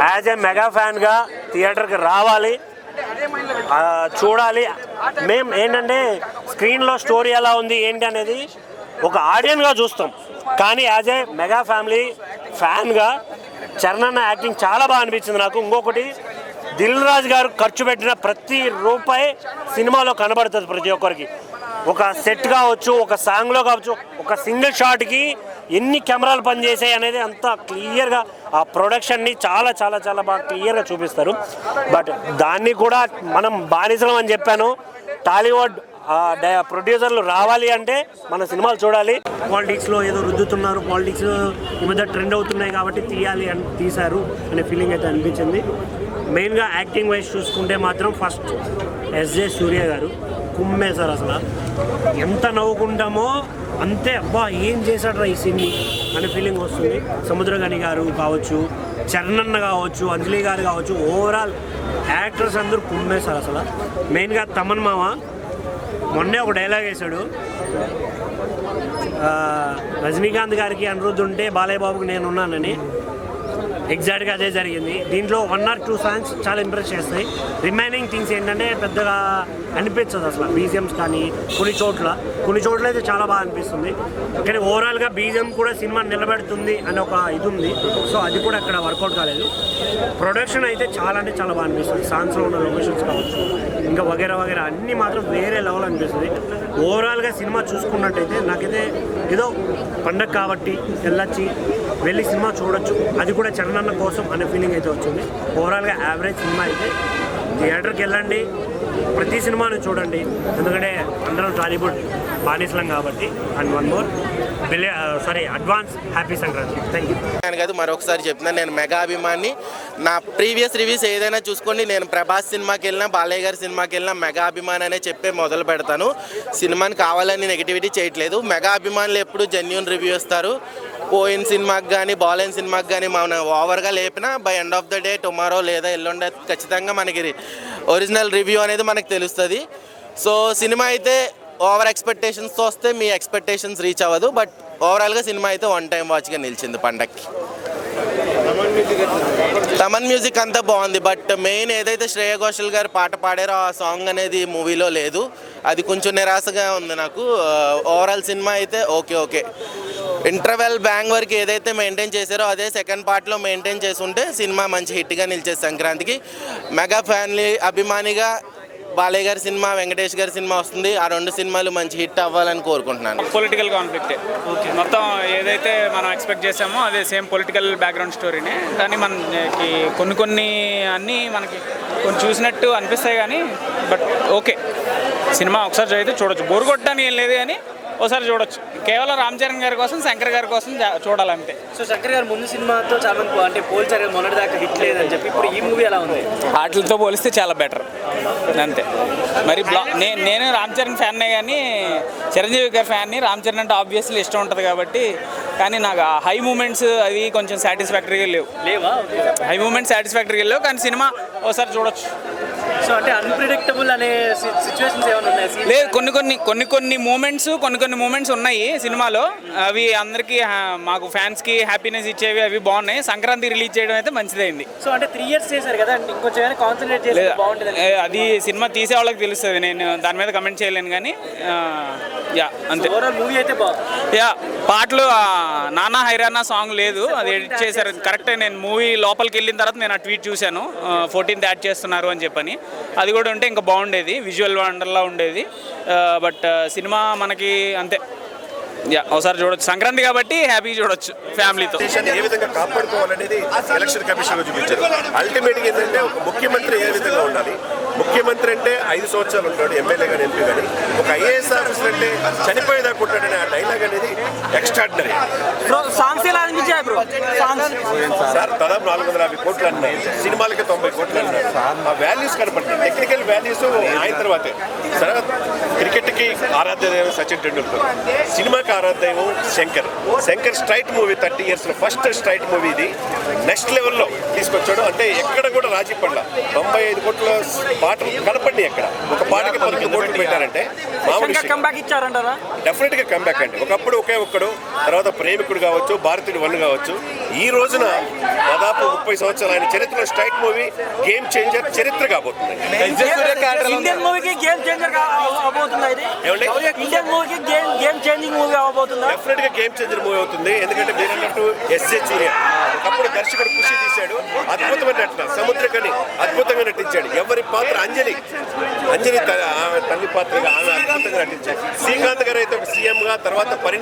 As a mega ఫ్యాన్గా థియేటర్కి రావాలి, చూడాలి. మేము ఏంటంటే స్క్రీన్లో స్టోరీ ఎలా ఉంది ఏంటి అనేది ఒక ఆడియన్గా చూస్తాం, కానీ యాజ్ ఏ మెగా ఫ్యామిలీ ఫ్యాన్గా చరణ్ అన్న యాక్టింగ్ చాలా బాగా అనిపించింది నాకు. ఇంకొకటి, దిల్ రాజు గారు ఖర్చు పెట్టిన ప్రతి రూపాయి సినిమాలో కనబడుతుంది ప్రతి ఒక్కరికి. ఒక సెట్ కావచ్చు, ఒక సాంగ్లో కావచ్చు, ఒక సింగిల్ షాట్కి ఎన్ని కెమెరాలు పనిచేసాయి అనేది అంత క్లియర్గా ఆ ప్రొడక్షన్ని చాలా చాలా చాలా బాగా క్లియర్గా చూపిస్తారు. బట్ దాన్ని కూడా మనం బానిసలం అని చెప్పాను. టాలీవుడ్ ప్రొడ్యూసర్లు రావాలి అంటే మన సినిమాలు చూడాలి. పాలిటిక్స్లో ఏదో రుద్దుతున్నారు, పాలిటిక్స్ ఈ మధ్య ట్రెండ్ అవుతున్నాయి కాబట్టి తీయాలి అని తీశారు అనే ఫీలింగ్ అయితే అనిపించింది. మెయిన్గా యాక్టింగ్ వైజ్ చూసుకుంటే మాత్రం ఫస్ట్ ఎస్జే సూర్య గారు కుమ్మేశారు. అసలు ఎంత నవ్వుకుంటామో అంతే, అబ్బా ఏం చేశాడ్రా ఈ సినిమా అనే ఫీలింగ్ వస్తుంది. సముద్రగని గారు కావచ్చు, చరణ్ కావచ్చు, అంజలి గారు కావచ్చు, ఓవరాల్ యాక్టర్స్ అందరూ కుమ్మేశారు. అసలు మెయిన్గా తమన్ మామ మొన్నే ఒక డైలాగ్ వేశాడు, రజనీకాంత్ గారికి అనిరుద్ధ్ ఉంటే బాలయ్య బాబుకి నేను ఉన్నానని. ఎగ్జాక్ట్గా అదే జరిగింది. దీంట్లో 1 or 2 సాంగ్స్ చాలా ఇంప్రెస్ చేస్తాయి. రిమైనింగ్ థింగ్స్ ఏంటంటే పెద్దగా అనిపించదు అసలు. బీజిఎమ్స్ కానీ కొన్ని చోట్ల అయితే చాలా బాగా అనిపిస్తుంది, కానీ ఓవరాల్గా బీజిఎం కూడా సినిమా నిలబెడుతుంది అని ఒక ఇది ఉంది. సో అది కూడా అక్కడ వర్కౌట్ కాలేదు. ప్రొడక్షన్ అయితే చాలా అంటే చాలా బాగా అనిపిస్తుంది. సాంగ్స్లో ఉన్న లొకేషన్స్ కావచ్చు, ఇంకా వగేరా అన్నీ మాత్రం వేరే లెవెల్ అనిపిస్తుంది. ఓవరాల్గా సినిమా చూసుకున్నట్టయితే నాకైతే ఏదో పండగ కాబట్టి వెళ్ళి సినిమా చూడొచ్చు, అది కూడా చరణ్ అన్న కోసం అనే ఫీలింగ్ అయితే వచ్చింది. ఓవరాల్గా యావరేజ్ సినిమా అయితే. థియేటర్కి వెళ్ళండి, ప్రతి సినిమాని చూడండి, ఎందుకంటే అందరం టాలీవుడ్ బానిసలం కాబట్టి. And one more advance happy Sankranti. Thank you. కాదు, మరొకసారి చెప్తున్నాను, నేను మెగా అభిమాని. నా ప్రీవియస్ రివ్యూస్ ఏదైనా చూసుకోండి, నేను ప్రభాస్ సినిమాకి వెళ్ళినా, బాలయ్య గారి సినిమాకి వెళ్ళినా మెగా అభిమాని అనే చెప్పే మొదలు పెడతాను. సినిమాని కావాలని నెగిటివిటీ చేయట్లేదు. మెగా అభిమానులు ఎప్పుడు జెన్యూన్ రివ్యూ ఇస్తారు. పోయిన సినిమాకి కానీ బాలైన సినిమాకి కానీ మనం ఓవర్గా లేపినా by end of the day tomorrow లేదా ఎల్లుండే ఖచ్చితంగా మనకి ఒరిజినల్ రివ్యూ అనేది మనకు తెలుస్తుంది. సో సినిమా అయితే ఓవర్ ఎక్స్పెక్టేషన్స్తో వస్తే మీ ఎక్స్పెక్టేషన్స్ రీచ్ అవ్వదు. బట్ ఓవరాల్గా సినిమా అయితే 1 time వాచ్గా నిలిచింది పండక్కి. తమన్ మ్యూజిక్ అంతా బాగుంది, బట్ మెయిన్ ఏదైతే శ్రేయ ఘోషల్ గారు పాట పాడారో ఆ సాంగ్ అనేది మూవీలో లేదు. అది కొంచెం నిరాశగా ఉంది నాకు. ఓవరాల్ సినిమా అయితే ఓకే. ఇంటర్వెల్ బ్యాంగ్ వరకు ఏదైతే మెయింటైన్ చేశారో అదే సెకండ్ పార్ట్లో మెయింటైన్ చేసుంటే సినిమా మంచి హిట్గా నిలిచేది సంక్రాంతికి. మెగా ఫ్యామిలీ అభిమానిగా బాలయ్య గారి సినిమా, వెంకటేష్ గారి సినిమా వస్తుంది. ఆ 2 సినిమాలు మంచి హిట్ అవ్వాలని కోరుకుంటున్నాను. పొలిటికల్ కాన్ఫ్లిక్టే మొత్తం ఏదైతే మనం ఎక్స్పెక్ట్ చేసామో అదే సేమ్ పొలిటికల్ బ్యాక్గ్రౌండ్ స్టోరీనే. కానీ మనకి కొన్ని అన్నీ మనకి కొన్ని చూసినట్టు అనిపిస్తాయి, కానీ బట్ ఓకే సినిమా ఒకసారి చదివితే చూడొచ్చు. బోరు కొట్టడానికి ఏం లేదు, కానీ ఒకసారి చూడొచ్చు. కేవలం రామ్ చరణ్ గారి కోసం, శంకర్ గారి కోసం చూడాలంతే. సో శంకర్ గారు ముందు సినిమాతో చాలా మంది అంటే పోల్చారు, మొన్నటి దాకా హిట్ లేదని చెప్పి. ఇప్పుడు ఈ మూవీ ఎలా ఉంది? వాటితో పోలిస్తే చాలా బెటర్ అంతే. మరి నేను రామ్ చరణ్ ఫ్యాన్నే, కానీ చిరంజీవి గారి ఫ్యాన్ని. రామ్ చరణ్ అంటే ఆబ్వియస్లీ ఇష్టం ఉంటుంది కాబట్టి, కానీ నాకు హై మూమెంట్స్ అవి కొంచెం సాటిస్ఫాక్టరీగా లేవా? హై మూమెంట్స్ సాటిస్ఫాక్టరీగా లేవు, కానీ సినిమా ఒకసారి చూడొచ్చు. సో అంటే అన్ప్రిడిక్టబుల్ అనే సిచ్యువేషన్స్ ఏమైనా ఉన్నాయి? లేదు, కొన్ని మూమెంట్స్ ఉన్నాయి సినిమాలో. అవి అందరికీ మాకు ఫ్యాన్స్కి హ్యాపీనెస్ ఇచ్చేవి, అవి బాగున్నాయి. సంక్రాంతి రిలీజ్ చేయడం అయితే మంచిదైంది. సో అంటే 3 years చేశారు కదా, ఇంకొంచెం కాన్సన్ట్రేట్ చేస్తే బాగుంటుంది. అది సినిమా తీసే వాళ్ళకి తెలుస్తుంది, నేను దాని మీద కమెంట్ చేయలేను. కానీ అంతే. ఓవరాల్ మూవీ అయితే బాగుంది. పాటలు నానా హైరానా సాంగ్ లేదు, అది ఎడిట్ చేశారు కరెక్టే. నేను మూవీ లోపలికి వెళ్ళిన తర్వాత నేను ఆ ట్వీట్ చూశాను, 14th యాడ్ చేస్తున్నారు అని చెప్పని. అది కూడా ఉంటే ఇంకా బాగుండేది, విజువల్ వండర్లా ఉండేది. బట్ సినిమా మనకి అంతే. ఒకసారి చూడొచ్చు, సంక్రాంతి కాబట్టి హ్యాపీగా చూడొచ్చు ఫ్యామిలీతో. ఏ విధంగా కాపాడుకోవాలనేది ఎలక్షన్ కమిషన్ చూపించారు. అల్టిమేట్గా ఏంటంటే ఒక ముఖ్యమంత్రి ఏ విధంగా ఉండాలి. ముఖ్యమంత్రి అంటే 5 సంవత్సరాలు ఉంటాడు, ఎమ్మెల్యే కానీ ఎంపీ కానీ. ఒక ఐఏఎస్ ఆఫీసర్ అంటే చనిపోయేదాకా ఉంటాడనే ఆ డైలాగ్ అనేది ఎక్స్ట్రాడినరీ. సార్ దాదాపు 450 కోట్లు అన్నారు, సినిమాలకి 90 కోట్లు అన్నారు. ఆ వాల్యూస్ కనపడుతుంది. టెక్నికల్ వాల్యూస్ ఆయన తర్వాతే. సరే, క్రికెట్కి ఆరాధ్య దైవం సచిన్ టెండూల్కర్, సినిమాకి ఆరాధ్య దైవం Shankar straight movie 30 years first straight movie ఇది. నెక్స్ట్ లెవెల్లో తీసుకొచ్చాడు. అంటే ఎక్కడ కూడా రాజీ పడల. 95 కోట్ల పాటలు కనపడి ఎక్కడ ఒక పాటకి 11 కోట్లు పెట్టారంటే మామూలు డెఫినెట్ గా కంబ్యాక్ అండి. ఒకప్పుడు ఒకే ఒక్కడు, తర్వాత ప్రేమికుడు కావచ్చు, భారతీయుడు 1 కావచ్చు. ఈ రోజున దాదాపు 30 సంవత్సరాలు ఆయన చరిత్రలో స్ట్రైట్ మూవీ గేమ్ చేంజర్ చరిత్ర కాబోతుంది. ఇండియన్ మూవీకి గేమ్ చేంజర్ అవబోతుందా ఇది? ఇండియన్ మూవీకి గేమ్ చేంజింగ్ మూవీ అవబోతుందా? డెఫినెట్ గా గేమ్ చేంజర్ మూవీ అవుతుంది. ఎందుకంటే మీరు అన్నట్టు ఎస్జే సూర్య ఒకప్పుడు దర్శకుడు ఖుషి తీశాడు, అద్భుతమైన నటన. సముద్రకని అద్భుతంగా నటించాడు. ఎవరి పాత్ర అంజలి తల్లి పాత్రగా ఆమె అద్భుతంగా నటించాడు. శ్రీకాంత్ గారు అయితే ఒక సీఎం గా, తర్వాత పరిణితి